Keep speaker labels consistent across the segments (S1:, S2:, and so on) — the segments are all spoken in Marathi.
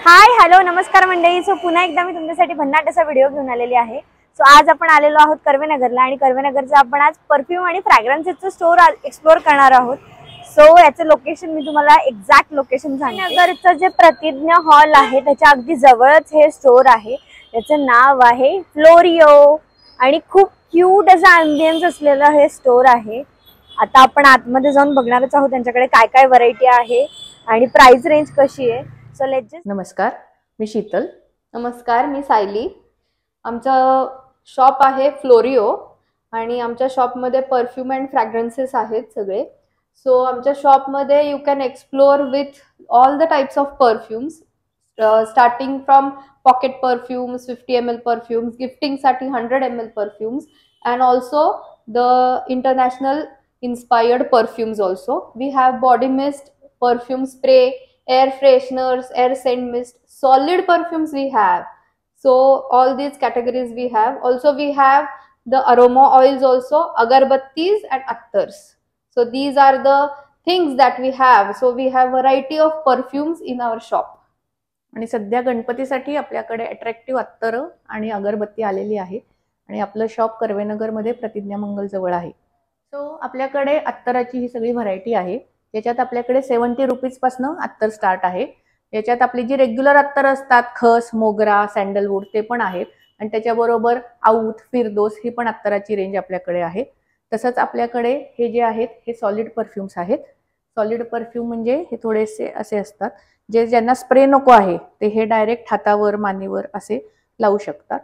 S1: हाय हॅलो नमस्कार मंडळी. सो पुन्हा एकदा मी तुमच्यासाठी भन्नाट असा व्हिडिओ घेऊन आलेली आहे. सो आज आपण आलेलो आहोत कर्वेनगरला आणि कर्वेनगरचं आपण आज परफ्यूम आणि फ्रॅग्रन्सेसचं स्टोर एक्सप्लोर करणार आहोत. सो याचं लोकेशन मी तुम्हाला एक्झॅक्ट लोकेशन सांगते. नगरचं जे प्रतिज्ञा हॉल आहे त्याच्या अगदी जवळच हे स्टोर आहे. त्याचं नाव आहे फ्लोरिओ आणि खूप क्यूट असा अँबियन्स असलेलं हे स्टोर आहे. आता आपण आतमध्ये जाऊन बघणारच आहोत त्यांच्याकडे काय काय व्हरायटी आहे आणि प्राइस रेंज कशी आहे. So let's just.
S2: नमस्कार, मी शीतल.
S3: नमस्कार, मी सायली. आमचं शॉप आहे फ्लोरिओ आणि आमच्या शॉपमध्ये परफ्यूम अँड फ्रॅग्रन्सेस आहेत सगळे. सो आमच्या शॉपमध्ये you can explore with all the types of perfumes, starting from pocket perfumes, 50 ml perfumes, गिफ्टिंगसाठी 100 ml perfumes, and also the international inspired perfumes also. We have body mist, perfume spray, air fresheners, air scent mist, solid perfumes we have. So all these categories we have. Also we have the aroma oils also, agarbattis and attars. So these are the things that we have. So we have variety of perfumes in our shop.
S2: आणि सध्या गणपतीसाठी आपल्याकडे अट्रॅक्टिव्ह अत्तर आणि अगरबत्ती आलेली आहे आणि आपलं शॉप कर्वेनगरमध्ये प्रतिज्ञा मंगल जवळ आहे. सो आपल्याकडे अत्तराची ही सगळी व्हरायटी आहे. याच्यात आपल्याकडे 70 रुपीजपासून अत्तर स्टार्ट आहे. याच्यात आपली जी रेग्युलर अत्तर असतात, खस, मोगरा, सँडलवूड, ते पण आहेत आणि त्याच्याबरोबर आऊत, फिरदोस ही पण अत्तराची रेंज आपल्याकडे आहे. तसंच आपल्याकडे हे जे आहेत हे सॉलिड परफ्यूम्स आहेत. सॉलिड परफ्यूम म्हणजे हे थोडेसे असे असतात जे ज्यांना स्प्रे नको आहे ते हे डायरेक्ट हातावर, मानेवर असे लावू शकतात.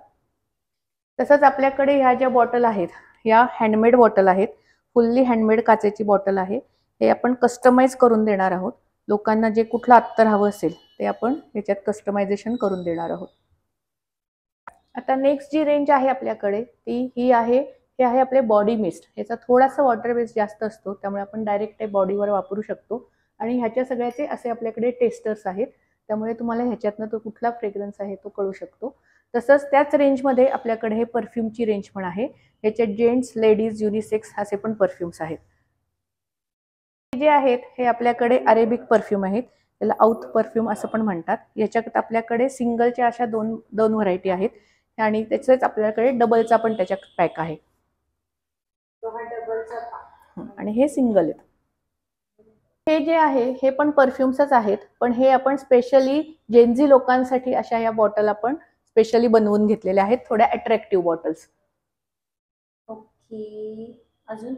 S2: तसंच आपल्याकडे ह्या ज्या बॉटल आहेत ह्या हँडमेड बॉटल आहेत. फुल्ली हँडमेड काचेची बॉटल आहे. हे आपण कस्टमाइज करून देणार आहोत. लोकांना जे कुठलं अत्तर हवं असेल ते आपण याच्यात कस्टमायझेशन करून देणार आहोत. आता नेक्स्ट जी रेंज आहे आपल्याकडे ही आहे, हे आहे आपले बॉडी मिस्ट. ह्याचा थोडासा वॉटर बेस जास्त असतो त्यामुळे आपण डायरेक्ट ते बॉडीवर वापरू शकतो आणि ह्याच्या सगळ्याचे असे आपल्याकडे टेस्टर्स आहेत त्यामुळे तुम्हाला ह्याच्यातनं तो कुठला फ्रेग्रन्स आहे तो कळू शकतो. तसंच त्याच रेंजमध्ये आपल्याकडे हे परफ्यूमची रेंज पण आहे. याच्यात जेंट्स, लेडीज, युनिसेक्स असे पण परफ्यूम्स आहेत. जे आहेत हे आपल्याकडे अरेबिक परफ्यूम आहेत. त्याला आऊत परफ्यूम असं पण म्हणतात. याच्यात आपल्याकडे सिंगलच्या अशा दोन व्हरायटी आहेत आणि त्याचेच आपल्याकडे डबलचा पण त्याच्यात पॅक आहे आणि हे सिंगल आहेत. हे जे आहे हे पण परफ्यूम्सच आहेत पण हे आपण स्पेशली जेनझी लोकांसाठी अशा या बॉटल आपण स्पेशली बनवून घेतलेल्या आहेत, थोड्या अट्रॅक्टिव्ह बॉटल्स.
S3: ओके, अजून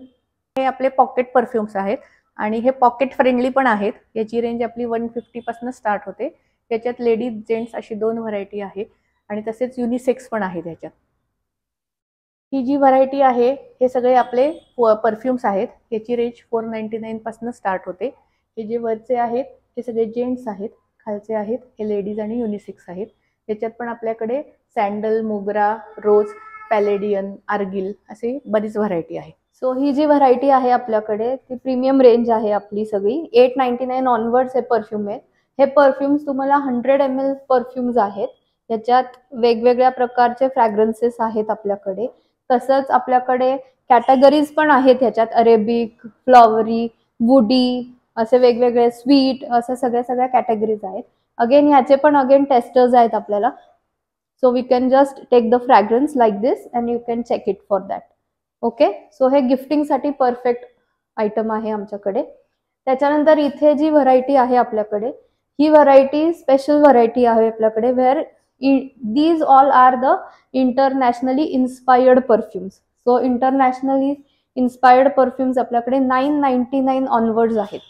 S2: हे आपले पॉकेट परफ्यूम्स आहेत आणि हे पॉकेट फ्रेंडली पण आहेत. याची रेंज आपली 150 पासून स्टार्ट होते. याच्यात लेडीज, जेंट्स अशी दोन व्हरायटी आहे आणि तसेच युनिसेक्स पण आहेत ह्याच्यात. ही जी व्हरायटी आहे हे सगळे आपले परफ्यूम्स आहेत. याची रेंज 499 पासून स्टार्ट होते. हे जे वरचे आहेत हे सगळे जेंट्स आहेत, खालचे आहेत हे लेडीज आणि युनिसेक्स आहेत. याच्यात पण आपल्याकडे सँडल, मोगरा, रोज, पॅलेडियन, आर्गिल असे बरीच व्हरायटी आहे.
S3: सो ही जी व्हरायटी आहे आपल्याकडे ती प्रीमियम रेंज आहे आपली सगळी. 899 ऑनवर्ड्स हे परफ्यूम आहेत. हे परफ्यूम्स तुम्हाला 100 ml परफ्यूम्स आहेत. याच्यात वेगवेगळ्या प्रकारचे फ्रॅग्रन्सेस आहेत आपल्याकडे. तसंच आपल्याकडे कॅटेगरीज पण आहेत ह्याच्यात, अरेबिक, फ्लॉवरी, वुडी असे वेगवेगळे, स्वीट असे सगळ्या कॅटेगरीज आहेत. अगेन ह्याचे पण टेस्टर्स आहेत आपल्याला. So we can just take the fragrance like this and you can check it for that. Okay, so हे गिफ्टिंगसाठी परफेक्ट आयटम आहे आमच्याकडे. त्याच्यानंतर इथे जी व्हरायटी आहे आपल्याकडे ही व्हरायटी स्पेशल व्हरायटी आहे आपल्याकडे, where these all are the internationally inspired perfumes. So internationally inspired perfumes आपल्याकडे 999 ऑनवर्ड्स आहेत.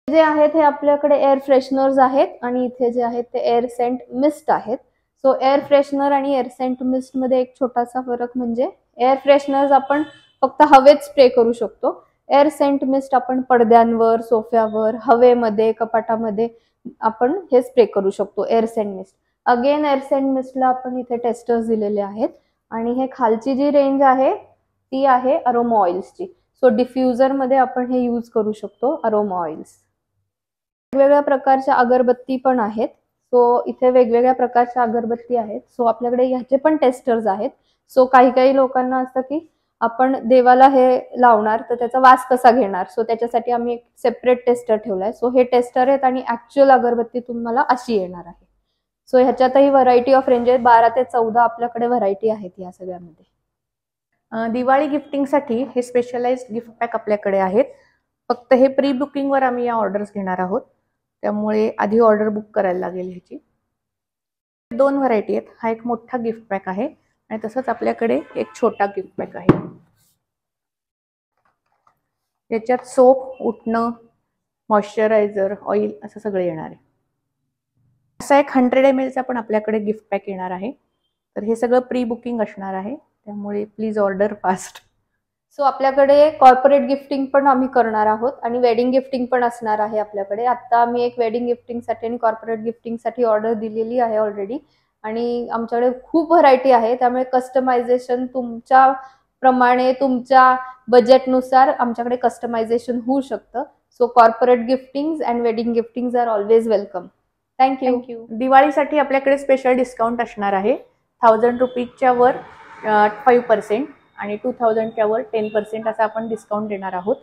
S3: जे आहेत हे आपल्याकडे एअर फ्रेशनर्स आहेत आणि इथे जे आहेत ते एअर सेंट मिस्ट आहेत. सो एअर फ्रेशनर आणि एअर सेंट मिस्ट मध्ये एक छोटासा फरक म्हणजे एअर फ्रेशनर्स आपण फक्त हवेत स्प्रे करू शकतो. एअर सेंट मिस्ट आपण पडद्यांवर, सोफ्यावर, हवेमध्ये, कपाटामध्ये आपण हे स्प्रे करू शकतो air scent mist. Again air scent मिस्टला आपण इथे टेस्टर्स दिलेले आहेत आणि हे खालची जी रेंज आहे ती आहे अरोमा ऑइल्सची. सो डिफ्युजर मध्ये आपण हे यूज करू शकतो अरोमा ऑइल्स. वेगवेगळ्या प्रकारच्या अगरबत्ती पण आहेत. सो इथे वेगवेगळ्या प्रकारच्या अगरबत्ती आहेत. सो आपल्याकडे ह्याचे पण टेस्टर्स आहेत. सो काही लोकांना असतं की आपण देवाला हे लावणार तर त्याचा वास कसा घेणार. सो त्याच्यासाठी आम्ही एक सेपरेट टेस्टर ठेवलाय. सो हे टेस्टर आहेत आणि ऍक्च्युअल अगरबत्ती तुम्हाला अशी येणार आहे. सो ह्याच्यातही व्हरायटी ऑफ रेंज आहे. 12 ते 14 आपल्याकडे व्हरायटी आहेत या सगळ्यामध्ये.
S2: दिवाळी गिफ्टिंगसाठी हे स्पेशलाइज्ड गिफ्ट पॅक आपल्याकडे आहेत. फक्त हे प्री बुकिंगवर आम्ही या ऑर्डर्स घेणार आहोत, त्यामुळे आधी ऑर्डर बुक करायला लागेल ह्याची. 2 व्हरायटी आहेत. हा एक मोठा गिफ्ट पॅक आहे आणि तसंच आपल्याकडे एक छोटा गिफ्ट पॅक आहे. याच्यात सोप, उटणं, मॉइश्चरायझर, ऑइल असं सगळं येणार आहे. असा एक 100 ml चा पण आपल्याकडे गिफ्ट पॅक येणार आहे. तर हे सगळं प्री बुकिंग असणार आहे, त्यामुळे प्लीज ऑर्डर फास्ट.
S3: सो आपल्याकडे कॉर्पोरेट गिफ्टिंग पण आम्ही करणार आहोत आणि वेडिंग गिफ्टिंग पण असणार आहे आपल्याकडे. आता आम्ही एक वेडिंग गिफ्टिंगसाठी आणि कॉर्पोरेट गिफ्टिंगसाठी ऑर्डर दिलेली आहे ऑलरेडी आणि आमच्याकडे खूप व्हरायटी आहे, त्यामुळे कस्टमायझेशन तुमच्या प्रमाणे तुमच्या बजेटनुसार आमच्याकडे कस्टमायझेशन होऊ शकतं. So corporate giftings and wedding giftings are always welcome. Thank you.
S2: दिवाळीसाठी आपल्याकडे स्पेशल डिस्काउंट असणार आहे. 1000 रुपीजच्या वर 5% आणि 2000च्या वर 10% असा आपण डिस्काउंट देणार आहोत.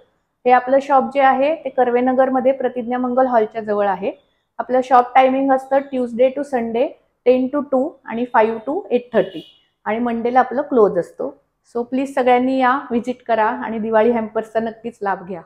S2: हे आपलं शॉप जे आहे ते कर्वेनगरमध्ये प्रतिज्ञा मंगल हॉलच्या जवळ आहे. आपलं शॉप टायमिंग असतं ट्यूसडे टू संडे 10 to 2 आणि 5 to 8:30 आणि मंडेला आपलं क्लोज असतो. सो प्लीज सगळ्यांनी या, व्हिजिट करा आणि दिवाळी हॅम्पर्सचा नक्कीच लाभ घ्या.